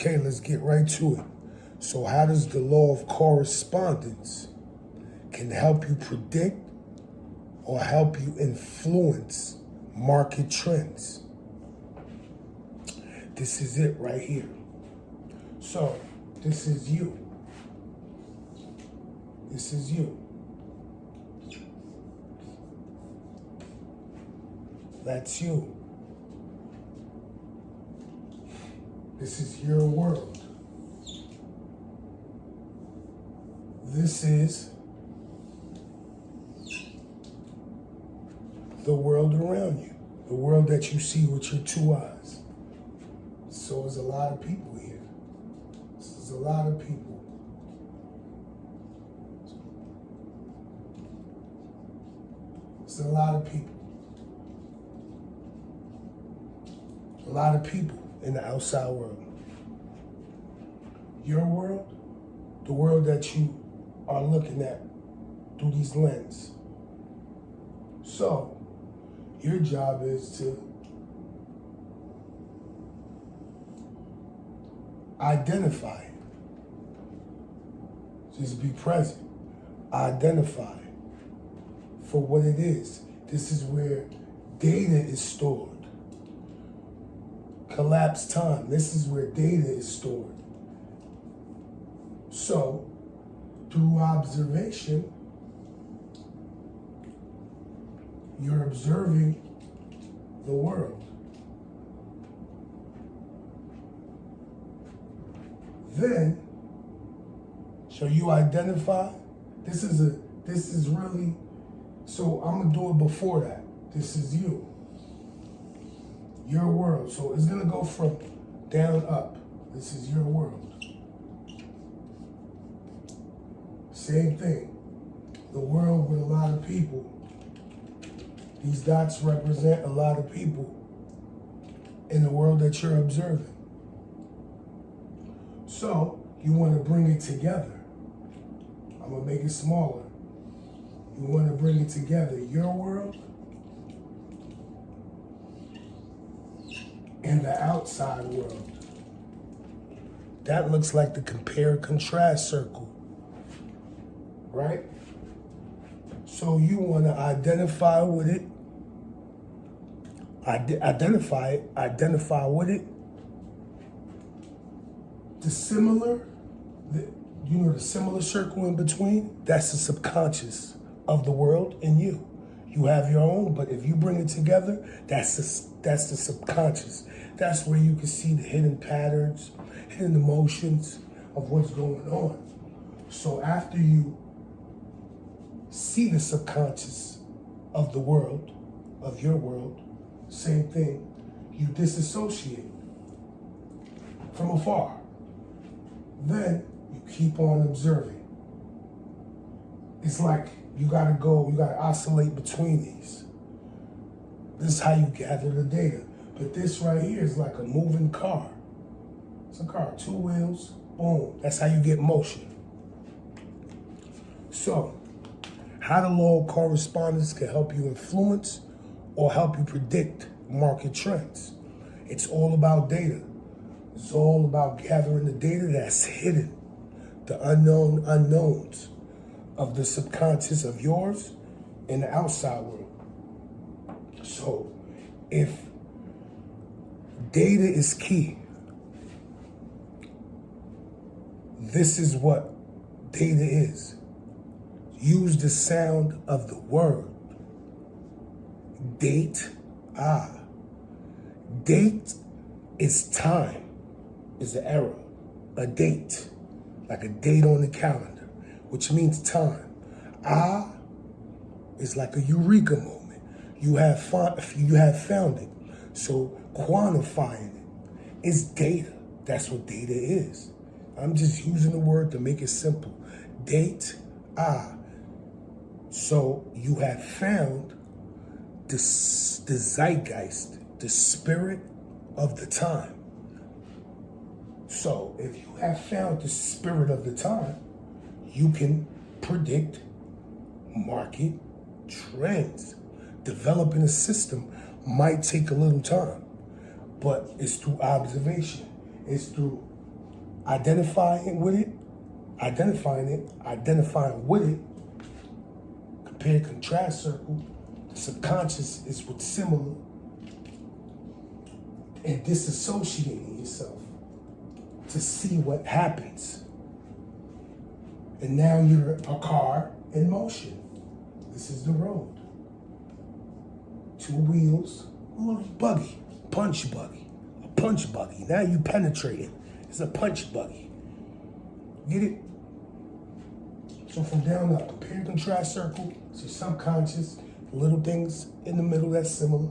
Okay, let's get right to it. So how does the law of correspondence can help you predict or help you influence market trends? This is it right here. So this is you. This is you. That's you. This is your world. This is the world around you, the world that you see with your two eyes. So there's a lot of people here. There's a lot of people. There's a lot of people. A lot of people in the outside world. Your world, the world that you are looking at through these lenses. So, your job is to identify it. Just be present. Identify for what it is. This is where data is stored. Collapsed time. This is where data is stored. So, through observation, you're observing the world. Then, so you identify, this is really, so I'm gonna do it before that. This is you. Your world. So it's gonna go from down up. This is your world. Same thing. The world with a lot of people. These dots represent a lot of people in the world that you're observing. So you want to bring it together. I'm gonna make it smaller. You want to bring it together. Your world and the outside world. That looks like the compare contrast circle, right? So you want to identify with it, identify with it. The similar, the similar circle in between, that's the subconscious of the world and you. You have your own, but if you bring it together, that's the subconscious. That's where you can see the hidden patterns, hidden emotions of what's going on. So after you see the subconscious of the world, of your world, same thing, you disassociate from afar. Then you keep on observing. It's like you gotta oscillate between these. This is how you gather the data. But this right here is like a moving car. It's a car, 2 wheels, boom. That's how you get motion. So, how the law of correspondence can help you influence or help you predict market trends. It's all about data. It's all about gathering the data that's hidden, the unknown unknowns of the subconscious of yours and the outside world. So, if data is key, this is what data is. Use the sound of the word. Date. Date is time, is the era. A date, like a date on the calendar, which means time. Is like a eureka moment. You have found it. So quantifying it is data. That's what data is. I'm just using the word to make it simple. Date. So you have found the zeitgeist, the spirit of the time. So if you have found the spirit of the time, you can predict market trends. Developing a system might take a little time, but it's through observation. It's through identifying with it, identifying with it, compare, contrast circle. The subconscious is what's similar, and disassociating yourself to see what happens. And now you're a car in motion. This is the road. 2 wheels, a little buggy, punch buggy, a punch buggy. Now you penetrating. It's a punch buggy. Get it? So from down up, compare, contrast circle. It's your subconscious, little things in the middle that's similar.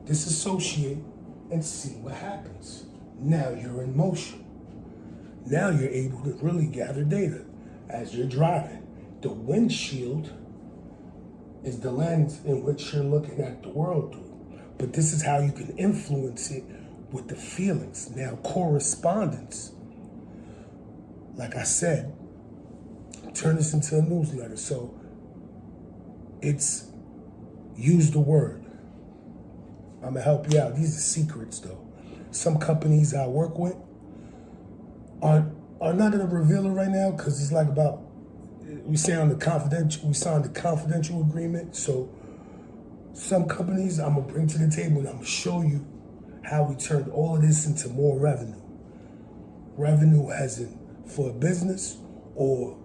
Disassociate and see what happens. Now you're in motion. Now you're able to really gather data as you're driving. The windshield is the lens in which you're looking at the world through. But this is how you can influence it with the feelings. Now, correspondence, like I said, turn this into a newsletter. So it's use the word. I'm gonna help you out. These are secrets though. Some companies I work with are not gonna reveal it right now because it's like about, we signed the confidential agreement. So some companies I'm gonna bring to the table and I'm gonna show you how we turned all of this into more revenue. Revenue as in for a business or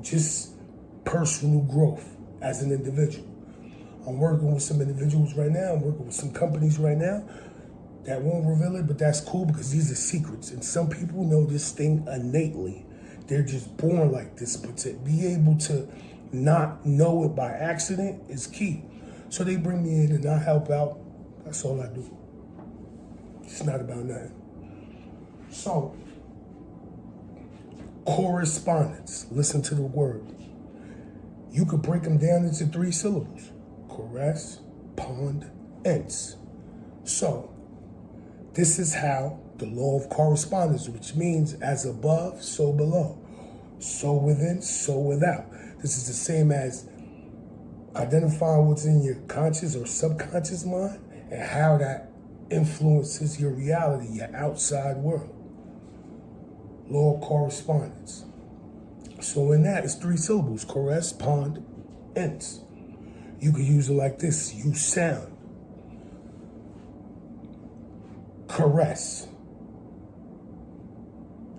just personal growth as an individual. I'm working with some individuals right now. I'm working with some companies right now that won't reveal it, but that's cool because these are secrets. And some people know this thing innately. They're just born like this, but to be able to not know it by accident is key. So they bring me in and I help out. That's all I do. It's not about nothing. So, correspondence. Listen to the word. You could break them down into 3 syllables. Correspondence. So, this is how the law of correspondence, which means as above, so below. So within, so without. This is the same as identifying what's in your conscious or subconscious mind and how that influences your reality, your outside world. Law of correspondence. So in that, it's 3 syllables, correspondence. You could use it like this, use sound. Caress.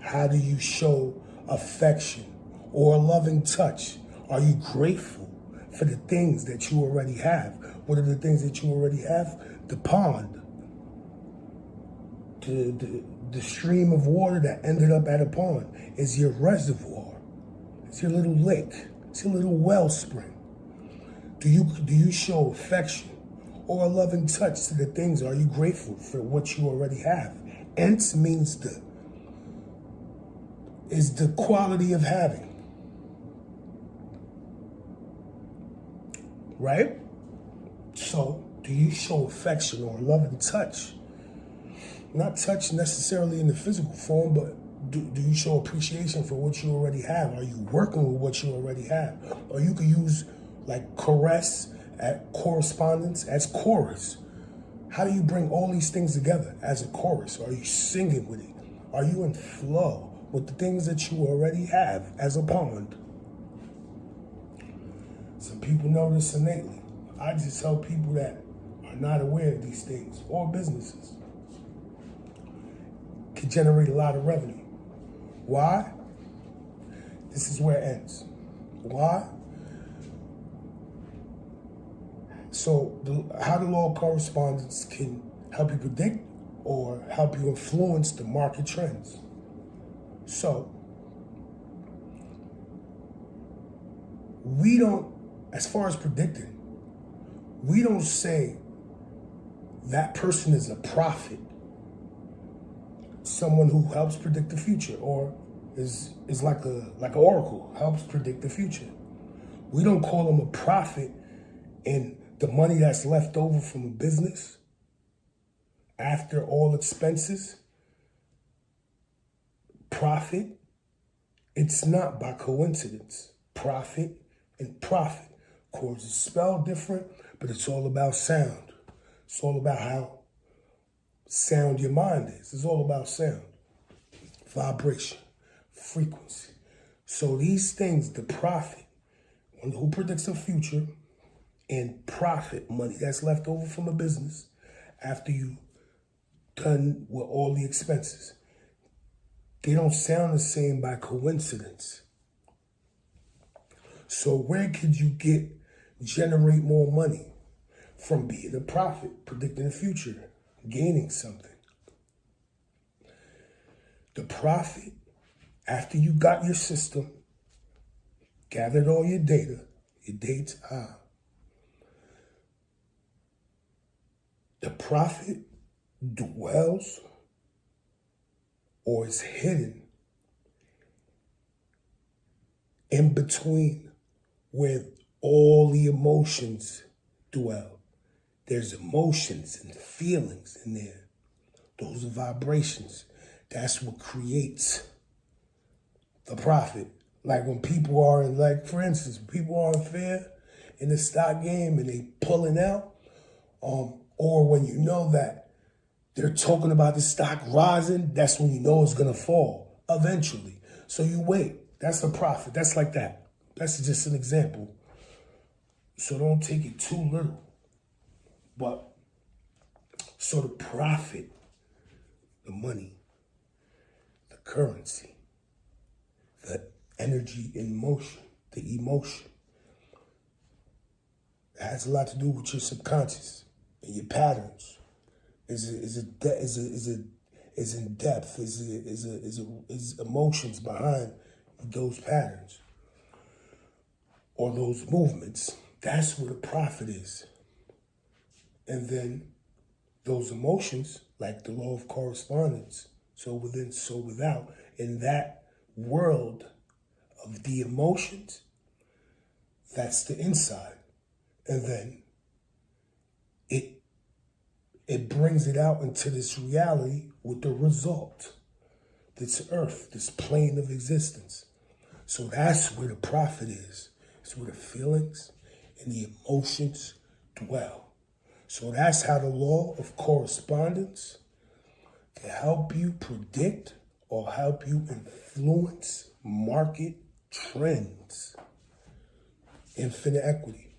How do you show affection or a loving touch? Are you grateful for the things that you already have? What are the things that you already have? The pond. The stream of water that ended up at a pond is your reservoir. It's your little lake. It's your little wellspring. Do you show affection or a loving touch to the things? Are you grateful for what you already have? Ence means is the quality of having. Right? So, do you show affection or a loving touch? Not touch necessarily in the physical form, but do you show appreciation for what you already have? Are you working with what you already have? Or you could use like caress at correspondence as chorus. How do you bring all these things together as a chorus? Are you singing with it? Are you in flow with the things that you already have as a pond? Some people know this innately. I just help people that are not aware of these things, or businesses can generate a lot of revenue. Why? This is where it ends. Why? So how the law of correspondence can help you predict or help you influence the market trends. So we don't, as far as predicting, we don't say that person is a prophet, someone who helps predict the future, or is like an oracle, helps predict the future. We don't call them a prophet in the money that's left over from a business after all expenses. Profit, it's not by coincidence. Profit and profit. Of course, it's spelled different, but it's all about sound. It's all about how sound your mind is. It's all about sound. vibration, frequency. So these things, the profit, who predicts the future, and profit, money that's left over from a business after you done with all the expenses, they don't sound the same by coincidence. So where could you generate more money? From being a prophet, predicting the future, gaining something. The profit, after you got your system, gathered all your data, the profit dwells or is hidden in between where all the emotions dwell. There's emotions and feelings in there. Those are vibrations. That's what creates the profit. Like when people are in, like for instance, people are fair in the stock game and they pulling out, or when you know that they're talking about the stock rising, that's when you know it's gonna fall eventually. So you wait. That's a profit. That's like that. That's just an example. So don't take it too little. But so the profit, the money, the currency, the energy in motion, the emotion, it has a lot to do with your subconscious and your patterns. Is in depth, is emotions behind those patterns or those movements. That's where the profit is. And then those emotions, like the law of correspondence, so within, so without, in that world of the emotions, that's the inside. And then it brings it out into this reality with the result, this earth, this plane of existence. So that's where the profit is. It's where the feelings and the emotions dwell. So that's how the law of correspondence can help you predict or help you influence market trends. Infinite equity.